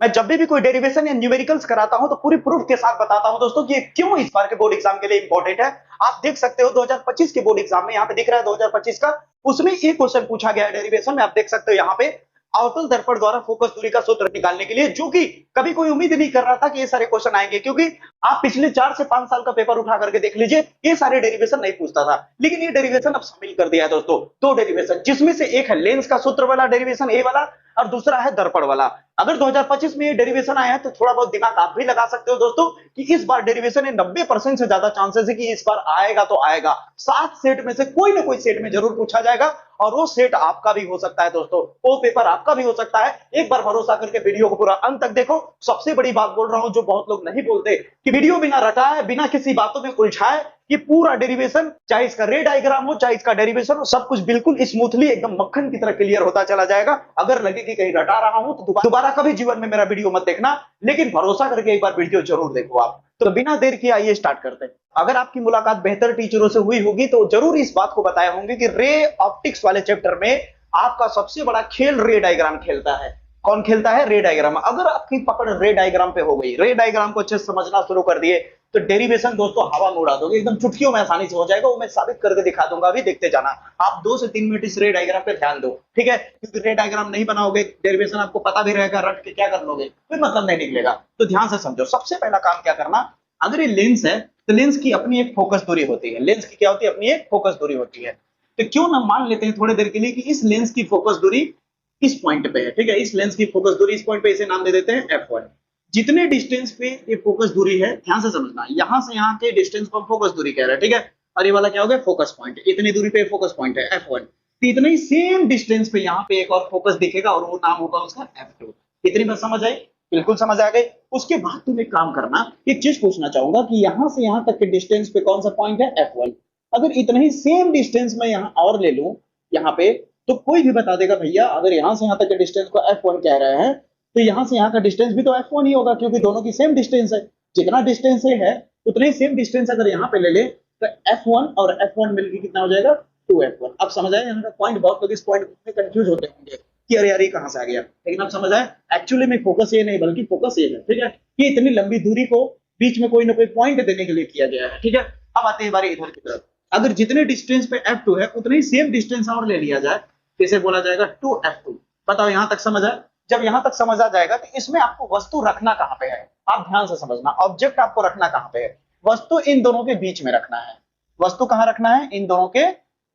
मैं जब भी कोई डेरिवेशन या न्यूमेरिकल्स कराता हूं तो पूरी प्रूफ के साथ बताता हूं दोस्तों कि ये क्यों इस बार के बोर्ड एग्जाम के लिए इंपॉर्टेंट है। आप देख सकते हो 2025 के बोर्ड एग्जाम में यहाँ पे दिख रहा है 2025 का, उसमें एक क्वेश्चन पूछा गया है डेरिवेशन में। आप देख सकते हो यहाँ पे अवतल दर्पण द्वारा फोकस दूरी का सूत्र निकालने के लिए, जो कि कभी कोई उम्मीद नहीं कर रहा था कि ये सारे क्वेश्चन आएंगे, क्योंकि आप पिछले 4 से 5 साल का पेपर उठा करके देख लीजिए, ये सारे डेरिवेशन नहीं पूछता था। लेकिन ये डेरिवेशन अब शामिल कर दिया है दोस्तों, दो डेरिवेशन, जिसमें से एक है लेंस का सूत्र वाला डेरिवेशन ए वाला, और दूसरा है दर्पण वाला। अगर 2025 में ये डेरिवेशन आया है तो थोड़ा बहुत दिमाग आप भी लगा सकते हो दोस्तों कि इस बार डेरिवेशन है 90% से ज्यादा चांसेस है कि इस बार आएगा तो आएगा। 7 सेट में से कोई ना कोई सेट में जरूर पूछा जाएगा, और वो सेट आपका भी हो सकता है दोस्तों, वो पेपर आपका भी हो सकता है। एक बार भरोसा करके वीडियो को पूरा अंत तक देखो। सबसे बड़ी बात बोल रहा हूं जो बहुत लोग नहीं बोलते, कि वीडियो बिना रटाए, बिना किसी बातों में उलझाए, कि पूरा डेरिवेशन, चाहे इसका रे डायग्राम हो चाहे इसका डेरिवेशन हो, सब कुछ बिल्कुल स्मूथली एकदम मक्खन की तरह क्लियर होता चला जाएगा। अगर लगे कि कहीं रटा रहा हूं तो दोबारा कभी जीवन में मेरा वीडियो मत देखना, लेकिन भरोसा करके एक बार वीडियो जरूर देखो आप। तो बिना देर किए आइए स्टार्ट करते हैं। अगर आपकी मुलाकात बेहतर टीचरों से हुई होगी तो जरूर इस बात को बताए होंगे कि रे ऑप्टिक्स वाले चैप्टर में आपका सबसे बड़ा खेल रे डायग्राम खेलता है। कौन खेलता है? रे डायग्राम। अगर आपकी पकड़ रे डायग्राम पे हो गई, रे डायग्राम को अच्छे से समझना शुरू कर दिए, तो डेरिवेशन दोस्तों हवा में उड़ा दोगे, एकदम चुटकियों में आसानी से हो जाएगा। वो मैं साबित करके दिखा दूंगा, अभी देखते जाना। आप 2 से 3 मिनट इस रे डायग्राम पे ध्यान दो, ठीक है? क्योंकि रे डायग्राम नहीं बनाओगे, डेरिवेशन आपको पता भी रहेगा, रट के क्या कर लोगे, कोई मतलब नहीं निकलेगा। तो ध्यान से समझो। सबसे पहला काम क्या करना, अगर ये लेंस है तो लेंस की अपनी एक फोकस दूरी होती है। लेंस की क्या होती है? अपनी एक फोकस दूरी होती है। तो क्यों ना मान लेते हैं थोड़ी देर के लिए कि इस लेंस की फोकस दूरी इस पॉइंट पे है, ठीक है? इस लेंस की फोकस दूरी इस पॉइंट पे, इसे नाम दे देते हैं f1। जितने डिस्टेंस पे ये फोकस दूरी है, ध्यान से समझना, यहां से यहां के डिस्टेंस को फोकस दूरी कह रहे हैं, ठीक है? और ये वाला क्या हो गया? Focus point. इतनी दूरी पे फोकस पॉइंट है f1, तो इतने ही सेम डिस्टेंस पे यहाँ पे एक और फोकस दिखेगा, और वो नाम होगा उसका f2। इतनी बात समझ आई? बिल्कुल समझ आ गई। उसके बाद तुम एक काम करना, एक चीज पूछना चाहूंगा कि यहां से यहां तक के डिस्टेंस पे कौन सा पॉइंट है? f1। अगर इतना ही सेम डिस्टेंस में यहां और ले लूं यहाँ पे, तो कोई भी बता देगा भैया अगर यहां से यहां तक के डिस्टेंस को f1 कह रहे हैं तो यहां से यहां का डिस्टेंस भी तो f1 ही होगा, क्योंकि दोनों की सेम डिस्टेंस है। जितना डिस्टेंस है उतने सेम डिस्टेंस अगर यहाँ पे ले ले तो f1 और f1 मिलकर कितना हो जाएगा? 2f1। अब समझ आया यहाँ का पॉइंट? बहुत लोग इस पॉइंट में कंफ्यूज होते होंगे कि अरे यार ये कहां से आ गया, लेकिन अब समझ आया एक्चुअली में फोकस ये नहीं बल्कि फोकस ये है, ठीक है? कि इतनी लंबी दूरी को बीच में कोई ना कोई पॉइंट देने के लिए किया गया है, ठीक है? अब आते हैं बारी इधर की तरफ। अगर जितने डिस्टेंस पे f2 है उतने ही सेम डिस्टेंस और ले लिया जाए, इसे बोला जाएगा 2f2। बताओ यहां तक समझ आया? जब यहां तक समझ आ जाएगा तो इसमें आपको वस्तु रखना कहां पे है? आप ध्यान से समझना, ऑब्जेक्ट आपको रखना कहां पे है? वस्तु इन दोनों के बीच में रखना है। वस्तु कहां रखना है? इन दोनों के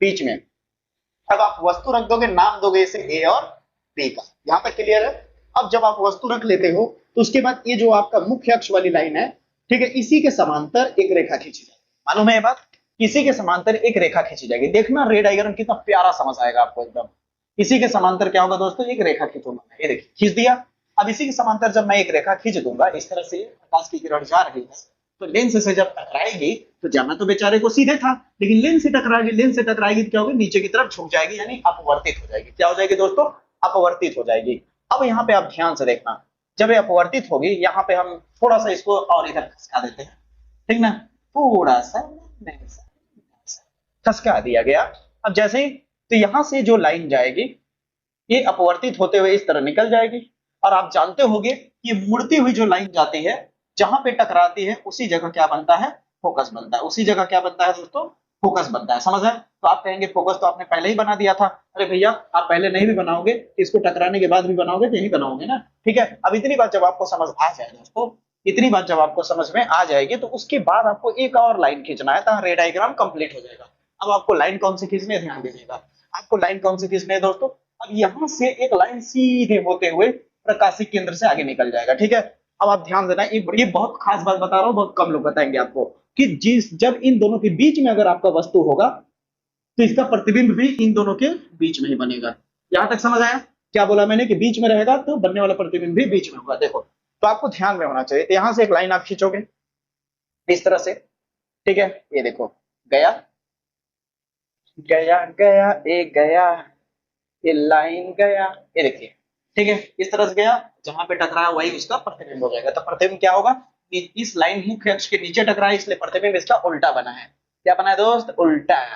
बीच में। अब आप वस्तु रख दोगे, नाम दोगे इसे ए और बी का। यहां तक क्लियर है? अब जब आप वस्तु रख लेते हो तो उसके बाद ये जो आपका मुख्य अक्ष वाली लाइन है, ठीक है, इसी के समांतर एक रेखा खींची जाएगी। मालूम है ये बात? इसी के समांतर एक रेखा खींची जाएगी। देखना रे डायग्राम कितना प्यारा समझ आएगा आपको एकदम। इसी के समांतर क्या होगा दोस्तों? एक रेखा खींचूंगा मैं, ये देखिए खींच दिया। अब इसी के समांतर जब मैं एक रेखा खींच दूंगा, इस तरह से प्रकाश की किरण जा रही है, तो लेंस से जब टकराएगी तो जाना तो बेचारे को सीधे था, लेकिन लेंस से टकराएगी। लेंस से टकराएगी तो क्या होगी? नीचे की तरफ झुक जाएगी, यानी अपवर्तित हो जाएगी। क्या हो जाएगी दोस्तों? अपवर्तित हो जाएगी। अब यहाँ पे आप ध्यान से देखना, जब ये अपवर्तित होगी, यहाँ पे हम थोड़ा सा इसको और इधर खसका देते हैं, ठीक ना? थोड़ा सा खसका दिया गया। अब जैसे ही, तो यहां से जो लाइन जाएगी ये अपवर्तित होते हुए इस तरह निकल जाएगी, और आप जानते होंगे ये मुड़ती हुई जो लाइन जाती है, जहां पे टकराती है उसी जगह क्या बनता है? फोकस बनता है। उसी जगह क्या बनता है दोस्तों? फोकस बनता है। समझ आए? तो आप कहेंगे फोकस तो आपने पहले ही बना दिया था। अरे भैया आप पहले नहीं भी बनाओगे, इसको टकराने के बाद भी बनाओगे तो यही बनाओगे ना, ठीक है? अब इतनी बात जब आपको समझ आ जाए दोस्तों, इतनी बात जब आपको समझ में आ जाएगी, तो उसके बाद आपको एक और लाइन खींचना है, तो रे डायग्राम कंप्लीट हो जाएगा। अब आपको लाइन कौन सी खींचनी है? ध्यान दीजिएगा, आपको लाइन कौन सी खींचनी है दोस्तों? अब यहां से एक लाइन सीधे होते हुए प्रकाशिक केंद्र से आगे निकल जाएगा, ठीक है? अब आप ध्यान देना, ये बहुत खास बात बता रहा हूं, बहुत कम लोग बताएंगे आपको, कि जब इन दोनों के बीच में अगर आपका वस्तु होगा तो इसका प्रतिबिंब भी इन दोनों के बीच में ही बनेगा। यहां तक समझ आया? क्या बोला मैंने? कि बीच में रहेगा तो बनने वाला प्रतिबिंब भी बीच में होगा। देखो, तो आपको ध्यान में होना चाहिए। यहां से एक लाइन आप खींचोगे इस तरह से, ठीक है? ये देखो, गया गया गया, एक गया, ये लाइन गया, ये देखिए, ठीक है? इस तरह से गया, जहां पे टकराया वही उसका प्रतिबिंब हो जाएगा। तो प्रतिबिंब क्या होगा? इस लाइन मुख्य अक्ष के नीचे टकराया, इसलिए प्रतिबिंब इसका उल्टा बना है। क्या बना है दोस्त? उल्टा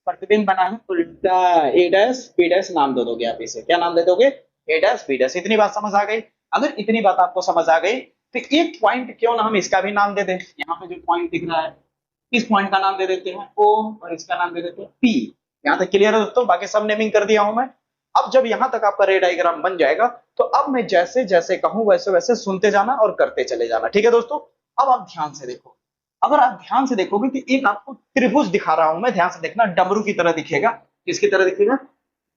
प्रतिबिंब बना है, उल्टा। ए डैश बी डैश नाम दे दोगे आप इसे। क्या नाम दे दोगे? ए डैश बी डैश। इतनी बात समझ आ गई? अगर इतनी बात आपको समझ आ गई तो एक पॉइंट क्यों ना हम इसका भी नाम दे दें। यहाँ पे जो पॉइंट दिख रहा है इस पॉइंट का नाम दे देते हैं O और इसका नाम दे देते हैं P। यहाँ तक क्लियर है दोस्तों, बाकी सब नेमिंग कर दिया हूं मैं। अब जब यहां तक आपका रे डायग्राम बन जाएगा तो अब मैं जैसे जैसे कहूं वैसे वैसे सुनते जाना और करते चले जाना, ठीक है दोस्तों। अब आप ध्यान से देखो, अगर आप ध्यान से देखोगे तो एक आपको त्रिभुज दिखा रहा हूं मैं, ध्यान से देखना, डमरू की तरह दिखेगा। किसकी तरह दिखेगा?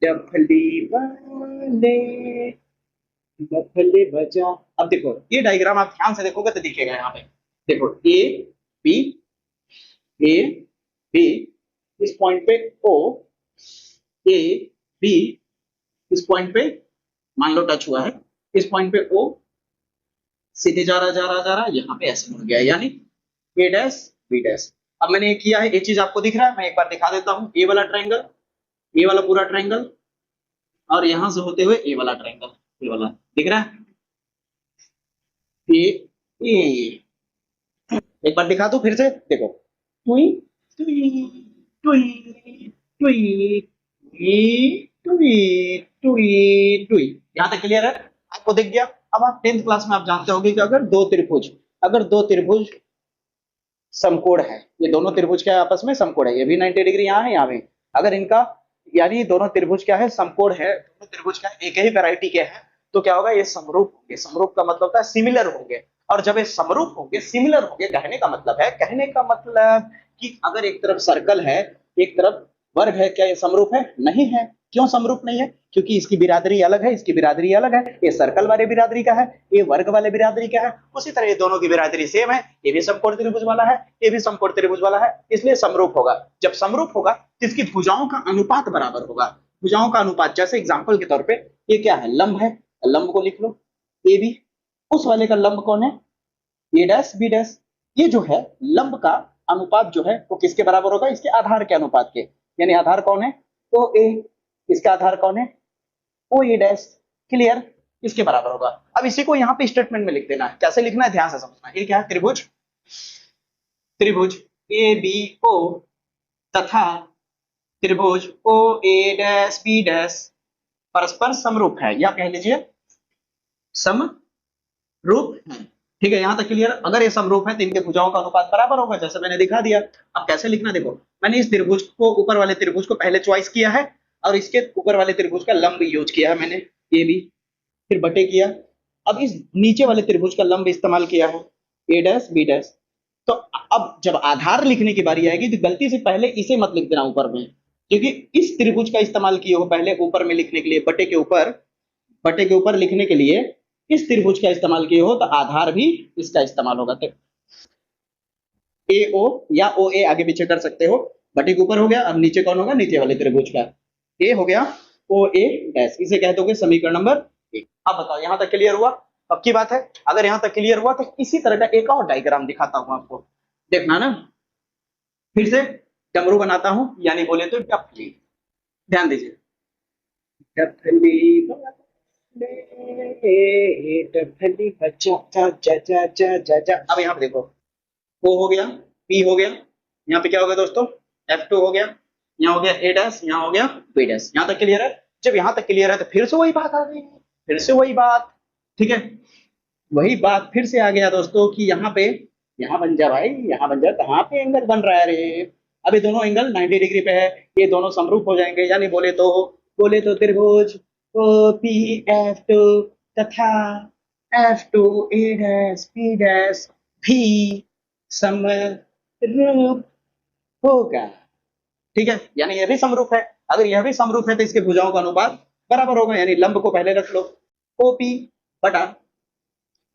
डफली वाले डफली बजा। अब देखो ये डायग्राम आप ध्यान से देखोगे तो दिखेगा यहाँ पे, देखो ए बी ए बी, इस पॉइंट पे ओ, ए बी, इस पॉइंट पे मान लो टच हुआ है, इस पॉइंट पे ओ, सीधे जा रहा जा रहा जा रहा, यहाँ पे ऐसे मुड़ गया, यानी ए डैश बी डैश। अब मैंने ये किया है, ये चीज आपको दिख रहा है, मैं एक बार दिखा देता हूँ। ए वाला ट्रायंगल, ए वाला पूरा ट्रायंगल, और यहां से होते हुए ए वाला ट्रायंगल, ए वाला दिख रहा है। ए ए एक बार दिखा दो फिर से, देखो टुई टुई टुई टुई टुई टुई टुई। यहां तक क्लियर है? आपको दिख गया। अब आप 10th क्लास में आप जानते होंगे कि अगर दो त्रिभुज समकोण है, ये दोनों त्रिभुज क्या है आपस में? समकोण है। ये भी 90 डिग्री यहाँ है, यहाँ पे अगर इनका, यानी दोनों त्रिभुज क्या है? समकोण है। दोनों त्रिभुज क्या एक ही वैरायटी के हैं, तो क्या होगा? ये समरूप होंगे। समरूप का मतलब होता है सिमिलर होंगे, और जब ये समरूप होंगे, सिमिलर होंगे, कहने का मतलब कि अगर एक तरफ सर्कल है एक तरफ वर्ग है, क्या ये समरूप है? नहीं है। क्यों समरूप नहीं है? क्योंकि इसकी बिरादरी अलग है, इसकी बिरादरी अलग है। ये सर्कल वाले बिरादरी का है, ये वर्ग वाले बिरादरी का है। उसी तरह ये दोनों की बिरादरी सेम है, ये भी समकोण त्रिभुज वाला है, ये भी समकोण त्रिभुज वाला है, इसलिए समरूप होगा। जब समरूप होगा तो इसकी भुजाओं का अनुपात बराबर होगा। भुजाओं का अनुपात, जैसे एग्जांपल के तौर पे ये क्या है? लंब है, लंब को लिख लो ए बी। उस वाले का लंब कौन है? ए डैश बी डैश। ये जो है लंब का अनुपात जो है वो किसके बराबर होगा? इसके आधार के अनुपात के, यानी आधार कौन है? ओ ए। इसका आधार कौन है? ओ ए डैश। क्लियर? इसके बराबर होगा। अब इसी को यहाँ पे स्टेटमेंट में लिख देना है। कैसे लिखना है ध्यान से समझना। ये क्या है? त्रिभुज, त्रिभुज ए बी ओ तथा त्रिभुज ओ ए डैश बी डैश परस्पर समरूप है, या कह लीजिए समरूप है। ठीक है, यहां तक क्लियर? अगर ये समरूप है तो इनके भुजाओं का अनुपात बराबर होगा, जैसे मैंने दिखा दिया। अब कैसे लिखना देखो, मैंने इस त्रिभुज को, ऊपर वाले त्रिभुज को पहले चॉइस किया है, और इसके ऊपर वाले त्रिभुज का लंब यूज किया है मैंने, ए बी, फिर बटे किया। अब इस नीचे वाले त्रिभुज का लंब इस्तेमाल किया है, ए डैश बी डैश। तो अब जब आधार लिखने की बारी आएगी तो गलती से पहले इसे मत लिख देना ऊपर में, क्योंकि इस त्रिभुज का इस्तेमाल किए हो पहले ऊपर में लिखने के लिए, बटे के ऊपर लिखने के लिए इस त्रिभुज का इस्तेमाल किए हो, तो आधार भी इसका इस्तेमाल होगा। तो ए ओ या ओ ए आगे पीछे कर सकते हो। बटे के ऊपर हो गया, अब नीचे कौन होगा? नीचे वाले त्रिभुज का ए हो गया ओ ए डैश, इसे कह दोगे समीकरण नंबर एक। अब बताओ यहां तक क्लियर हुआ? पक्की बात है? अगर यहां तक क्लियर हुआ तो इसी तरह का एक और डायग्राम दिखाता हूं आपको, देखना ना। फिर से डमरू बनाता हूं, यानी बोले तो डफली। ध्यान दीजिए, डफली डफली बचा जा जा जा जा जा जा। अब यहाँ पे देखो, ओ हो गया, पी हो गया, यहाँ पे क्या हो गया दोस्तों? F2 हो गया, यहाँ हो गया ए डैश, यहाँ हो गया बी डैश। यहाँ तक क्लियर है? जब यहाँ तक क्लियर है तो फिर से वही बात आ गई, फिर से वही बात। ठीक है, वही बात फिर से आ गया दोस्तों कि यहाँ पे, यहाँ बन जा भाई, यहाँ बन जा। कहाँ पे एंगल बन रहा है रे? अभी दोनों एंगल 90 डिग्री पे है, ये दोनों समरूप हो जाएंगे, यानी बोले तो त्रिभुज ओ पी एफ टू तथा F2 ए डैश बी डैश भी समरूप होगा। ठीक है, यानी यह भी समरूप है। अगर यह भी समरूप है तो इसके भुजाओं का अनुपात बराबर होगा, यानी लंब को पहले रख लो, OP बटा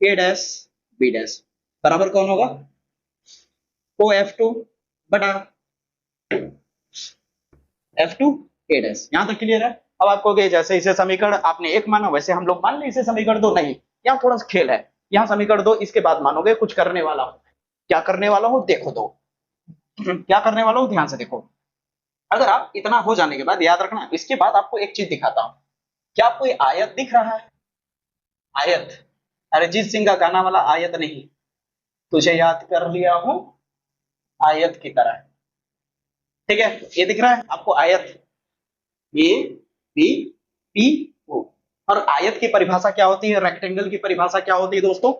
ए डैश बी डैश बराबर कौन होगा? OF2 बटा F2 ए डैश। यहां तक क्लियर है? अब आपको जैसे इसे समीकरण आपने एक माना, वैसे हम लोग मान ले इसे समीकरण दो। नहीं, यहाँ थोड़ा सा खेल है। यहाँ समीकरण दो, इसके बाद मानोगे कुछ करने वाला हो। क्या करने वाला हो देखो, दो क्या करने वाला हो ध्यान से देखो। अगर आप इतना हो जाने के बाद याद रखना, इसके बाद आपको एक चीज दिखाता हूं। क्या आपको ये आयत दिख रहा है? आयत, अरिजीत सिंह का गाना वाला आयत नहीं, तुझे याद कर लिया हूं आयत की तरह। ठीक है, ये दिख रहा है आपको आयत, ए बी पी ओ। और आयत की परिभाषा क्या होती है, रेक्टेंगल की परिभाषा क्या होती है दोस्तों?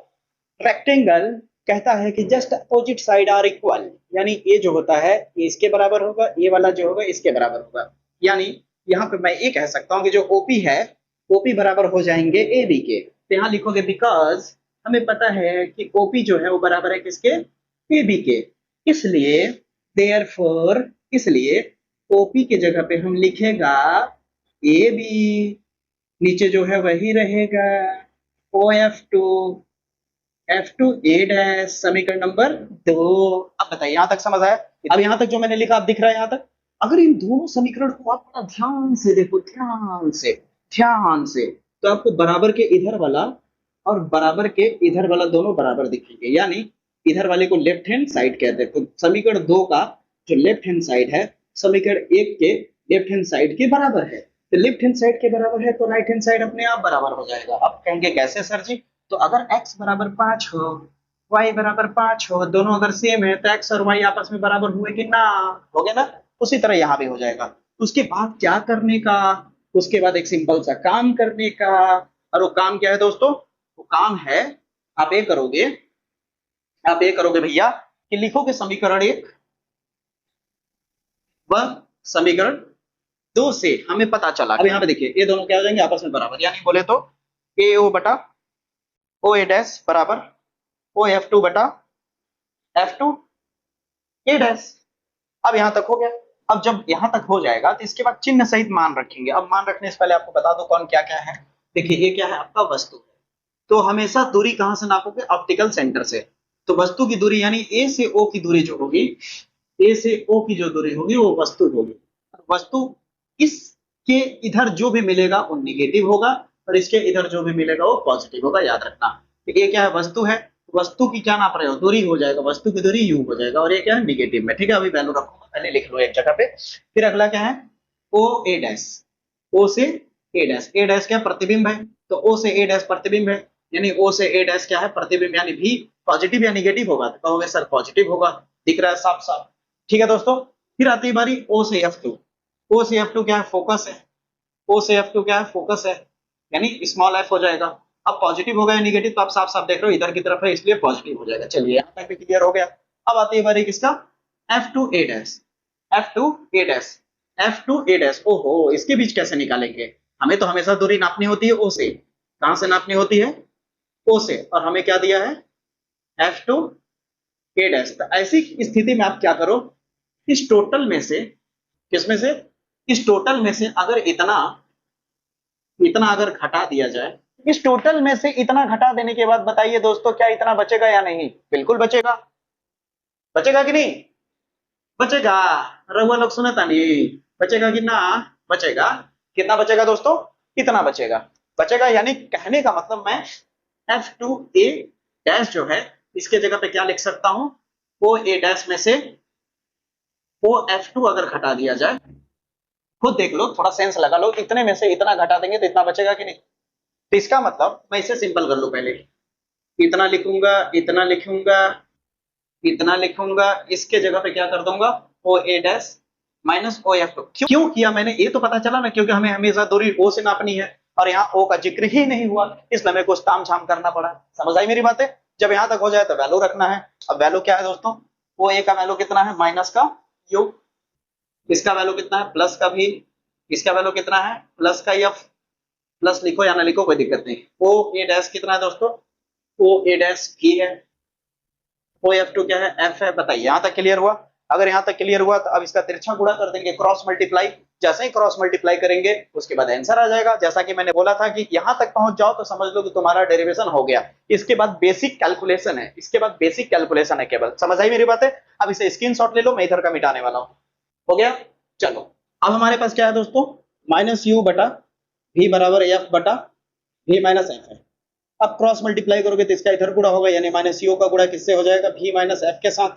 रेक्टेंगल कहता है कि just opposite side are equal, यानी ये जो होता है ये इसके बराबर होगा, ये वाला जो होगा इसके बराबर होगा। यानी यहाँ पे मैं ये कह सकता हूँ कि जो ओपी है, ओपी बराबर हो जाएंगे ए बी के। तो यहाँ लिखोगे बिकॉज हमें पता है कि ओपी जो है वो बराबर है किसके, ए बी के। इसलिए देयरफॉर, इसलिए ओपी की जगह पे हम लिखेगा ए बी, नीचे जो है वही रहेगा O F two, F two A dash, समीकरण नंबर 2। अब बताइए यहां तक समझ आया? अब यहां तक जो मैंने लिखा आप दिख रहा है यहां तक? अगर इन दोनों समीकरण को आप बड़ा ध्यान से देखो, ध्यान से, ध्यान से, तो आपको बराबर के इधर वाला और बराबर के इधर वाला दोनों बराबर दिखेंगे, यानी इधर वाले को लेफ्ट हैंड साइड कहते हैं। तो समीकरण 2 का जो लेफ्ट हैंड साइड है समीकरण 1 के लेफ्ट हैंड साइड के बराबर है। तो लेफ्ट हैंड साइड के बराबर है तो राइट हैंड साइड अपने आप बराबर हो जाएगा। अब कहेंगे कैसे सर जी? तो अगर x बराबर 5 हो, y बराबर 5 हो, दोनों अगर सेम है तो x और y आपस में बराबर हुए कि ना, हो गया ना? उसी तरह यहाँ भी हो जाएगा। उसके बाद क्या करने का? उसके बाद एक सिंपल सा काम करने का। और वो काम क्या है दोस्तों? वो काम है आप ये करोगे, आप ये करोगे भैया कि लिखोगे समीकरण 1 व समीकरण 2 से हमें पता चला। अब यहाँ पे देखिए ये दोनों क्या हो जाएंगे आपस में बराबर, यानी बोले तो ए ओ बटा ओ ए डैश बराबर ओ एफ टू बटा एफ टू ए डैश। अब यहां तक हो गया। अब जब यहां तक हो जाएगा तो इसके बाद चिन्ह सहित मान रखेंगे। अब मान रखने से पहले आपको बता दो कौन क्या क्या है। देखिए ये क्या है आपका वस्तु है, तो हमेशा दूरी कहां से नापोगे? ऑप्टिकल सेंटर से। तो वस्तु की दूरी यानी ए से ओ की दूरी जो होगी, ए से ओ की जो दूरी होगी वो वस्तु होगी। वस्तु इसके इधर जो भी मिलेगा वो निगेटिव होगा और इसके इधर जो भी मिलेगा वो पॉजिटिव होगा, याद रखना। तो ये क्या है? वस्तु है। वस्तु की क्या नाप रहे हो? दूरी हो जाएगा, वस्तु की दूरी यू हो जाएगा और ये क्या है? निगेटिव में। ठीक है, अभी वैल्यू रखूंगा, पहले लिख लो एक जगह पे। फिर अगला क्या है? ओ ए डैश, ओ से ए डैश। ए डैश क्या? प्रतिबिंब है, तो ओ से ए डैश प्रतिबिंब है, यानी ओ से ए डैश क्या है? प्रतिबिंब, यानी भी पॉजिटिव या निगेटिव होगा? तो कहोगे सर पॉजिटिव होगा, दिख रहा है साफ साफ। ठीक है दोस्तों, फिर आती है बारी ओ से एफ टू। ओ से एफ टू क्या है? फोकस है। ओ से एफ टू क्या है? फोकस है, यानी स्मॉल एफ हो जाएगा। अब पॉजिटिव होगा या निगेटिव तो आप साफ साफ देख रहे हो इधर की तरफ है इसलिए पॉजिटिव हो जाएगा। चलिए यहाँ तक भी क्लियर हो गया। अब आती है बारी किसका? F two A dash, F two A dash, F two A dash. ओहो, इसके बीच कैसे निकालेंगे? हमें तो हमेशा दूरी नापनी होती है ओ से। कहां से नापनी होती है? ओ से। और हमें क्या दिया है? F two A dash. तो ऐसी स्थिति में आप क्या करो? इस टोटल में से, किसमें से? इस टोटल में से अगर इतना इतना अगर घटा दिया जाए, इस टोटल में से इतना घटा देने के बाद बताइए दोस्तों क्या इतना बचेगा या नहीं? बिल्कुल बचेगा। बचेगा कि नहीं? बचेगा। रहुआ लोग सुनता नहीं? बचेगा कि ना? बचेगा। कितना बचेगा दोस्तों? इतना बचेगा। बचेगा यानी कहने का मतलब मैं एफ टू ए डैश जो है इसके जगह पे क्या लिख सकता हूं? ओ ए डैश में से ओ एफ टू अगर घटा दिया जाए, खुद देख लो, थोड़ा सेंस लगा लो, इतने में से इतना घटा देंगे तो इतना बचेगा कि नहीं? तो इसका मतलब मैं इसे सिंपल कर लूं, पहले इतना लिखूंगा, इतना लिखूंगा, इतना लिखूंगा, इसके जगह पे क्या कर दूंगा? O A dash minus O F two. क्यों किया मैंने? ये तो पता चला ना, क्योंकि हमें हमेशा दूरी ओ से नापनी है और यहाँ ओ का जिक्र ही नहीं हुआ, इसलिए हमें कुछ ताम झाम करना पड़ा। समझ आई मेरी बातें? जब यहाँ तक हो जाए तो वैल्यू रखना है। अब वैल्यू क्या है दोस्तों? ओ ए का वैल्यू कितना है? माइनस का यू। इसका वैल्यू कितना है? प्लस का भी। इसका वैल्यू कितना है? प्लस का एफ। प्लस लिखो या ना लिखो कोई दिक्कत नहीं। ओ ए डैश कितना है दोस्तों? ओ ए डैश की है। ओ एफ टू क्या है? एफ है। बताइए यहां तक क्लियर हुआ? अगर यहां तक क्लियर हुआ तो अब इसका तिरछा गुणा कर देंगे, क्रॉस मल्टीप्लाई। जैसे ही क्रॉस मल्टीप्लाई करेंगे उसके बाद आंसर आ जाएगा। जैसा कि मैंने बोला था कि यहां तक पहुंच जाओ तो समझ लो कि तुम्हारा डेरिवेशन हो गया। इसके बाद बेसिक कैलकुलेशन है, इसके बाद बेसिक कैलकुलेशन है केवल। समझ आई मेरी बातें? अब इसे स्क्रीनशॉट ले लो, मैं इधर का मिटाने वाला हूं। हो गया? चलो अब हमारे पास क्या है दोस्तों? माइनस यू बटा वी बराबर एफ बटा वी माइनस एफ है। अब क्रॉस मल्टीप्लाई करोगे तो इसका इधर गुणा होगा, यानी माइनस यू का गुणा किससे हो जाएगा? वी माइनस एफ के साथ,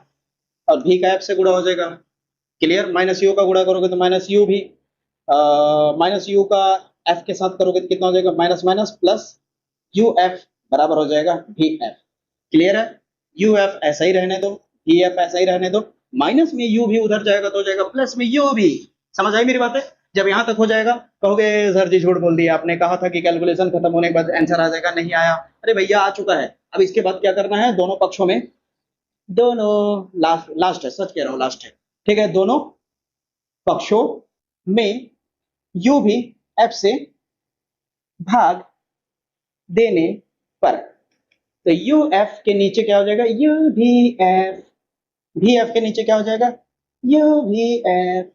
और वी का एफ से गुणा हो जाएगा। क्लियर? माइनस यू का गुणा करोगे तो माइनस यू भी, माइनस यू का एफ के साथ करोगे तो कितना हो जाएगा? Minus minus plus U F बराबर हो जाएगा वी एफ। क्लियर है? यू एफ ऐसा ही रहने दो, वी एफ ऐसा ही रहने दो, माइनस में यू भी उधर जाएगा तो हो जाएगा प्लस में यू भी। समझ आई मेरी बातें? जब यहां तक हो जाएगा कहोगे सर जी झूठ बोल दिया, आपने कहा था कि कैलकुलेशन खत्म होने के बाद आंसर आ जाएगा, नहीं आया। अरे भैया आ चुका है। अब इसके बाद क्या करना है, दोनों पक्षों में, दोनों, लास्ट लास्ट है, सच कह रहा हूं लास्ट है, ठीक है, दोनों पक्षों में यू भी एफ से भाग देने पर, तो यू एफ के नीचे क्या हो जाएगा, यू भी एफ के नीचे क्या हो जाएगा, यू भी एफ,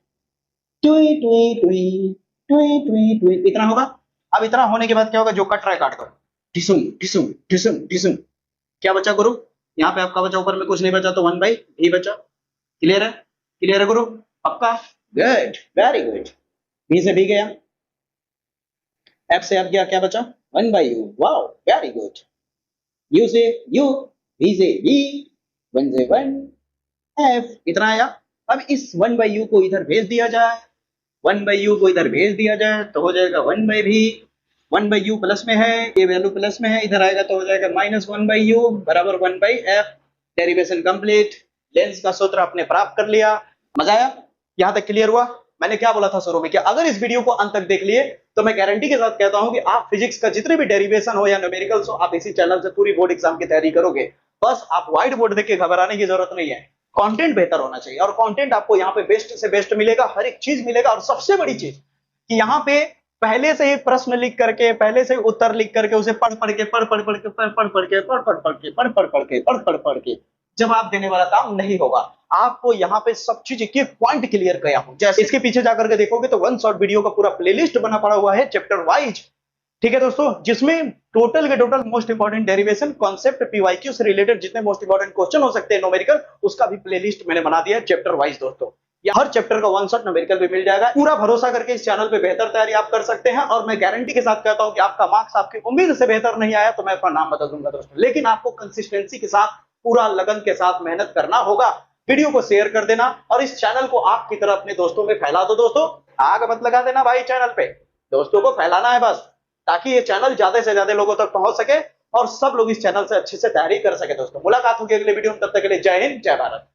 टुई टुई टुई टुई टुई टुई, इतना होगा। अब इतना होने के बाद क्या होगा, जो कट रहा है काट दो, ढिसुम ढिसुम ढिसुम ढिसुम, क्या बचा गुरु, यहाँ पे आपका बचा, ऊपर में कुछ नहीं बचा तो 1 बाई भी बचा। क्लियर है गुरु, पक्का, गुड, वेरी गुड। भी से भी गया, एफ से अब गया, क्या बचा, 1 by you, wow very good. You से यू, भी से भी, 1 से 1, एफ, इतना आया। अब इस 1 बाई यू को इधर भेज दिया जाए, 1 बाई यू को इधर भेज दिया जाए तो हो जाएगा 1 बाई भी, 1 बाई यू प्लस में है, ये वैल्यू प्लस में है, इधर आएगा तो हो जाएगा -1 बाई यू बराबर 1 by F. Derivation complete, lens का सूत्र आपने प्राप्त कर लिया। मजा आया, यहां तक क्लियर हुआ। मैंने क्या बोला था शुरू में कि अगर इस वीडियो को अंत तक देख लिए तो मैं गारंटी के साथ कहता हूं कि आप फिजिक्स का जितने भी डेरिवेशन हो या न्यूमेरिकल्स हो, आप इसी चैनल से पूरी बोर्ड एग्जाम की तैयारी करोगे। बस आप व्हाइट बोर्ड देख के घबराने की जरूरत नहीं है, कंटेंट बेहतर होना चाहिए, और कंटेंट आपको यहाँ पे बेस्ट से बेस्ट मिलेगा, हर एक चीज मिलेगा। और सबसे बड़ी चीज कि यहाँ पे पहले से ही प्रश्न लिख करके, पहले से उत्तर लिख करके, उसे पढ़ पढ़ के जवाब देने वाला काम नहीं होगा। आपको यहाँ पे सब चीज एक एक पॉइंट क्लियर किया हूं। जैसे इसके पीछे जाकर के देखोगे तो 1 शॉर्ट वीडियो का पूरा प्लेलिस्ट बना पड़ा हुआ है चैप्टर वाइज, ठीक है दोस्तों, जिसमें टोटल के total most important derivation concept PYQ से रिलेटेड जितने मोस्ट इंपॉर्टेंट क्वेश्चन हो सकते हैं न्यूमेरिकल, उसका भी प्लेलिस्ट मैंने बना दिया है चैप्टर वाइज दोस्तों। या हर चैप्टर का 1 शॉट न्यूमेरिकल भी मिल जाएगा। पूरा भरोसा करके इस चैनल पे बेहतर तैयारी आप कर सकते हैं, और मैं गारंटी के साथ कहता हूं कि आपका मार्क्स आपकी उम्मीद से बेहतर नहीं आया तो मैं अपना नाम बता दूंगा दोस्तों, लेकिन आपको कंसिस्टेंसी के साथ, पूरा लगन के साथ मेहनत करना होगा। वीडियो को शेयर कर देना और इस चैनल को आग की तरह अपने दोस्तों में फैला दो दोस्तों। आग मत लगा देना भाई चैनल पे, दोस्तों को फैलाना है बस, ताकि ये चैनल ज्यादा से ज्यादा लोगों तक पहुंच सके और सब लोग इस चैनल से अच्छे से तैयारी कर सके दोस्तों। मुलाकात होगी अगले वीडियो में, तब तक के लिए जय हिंद, जय भारत।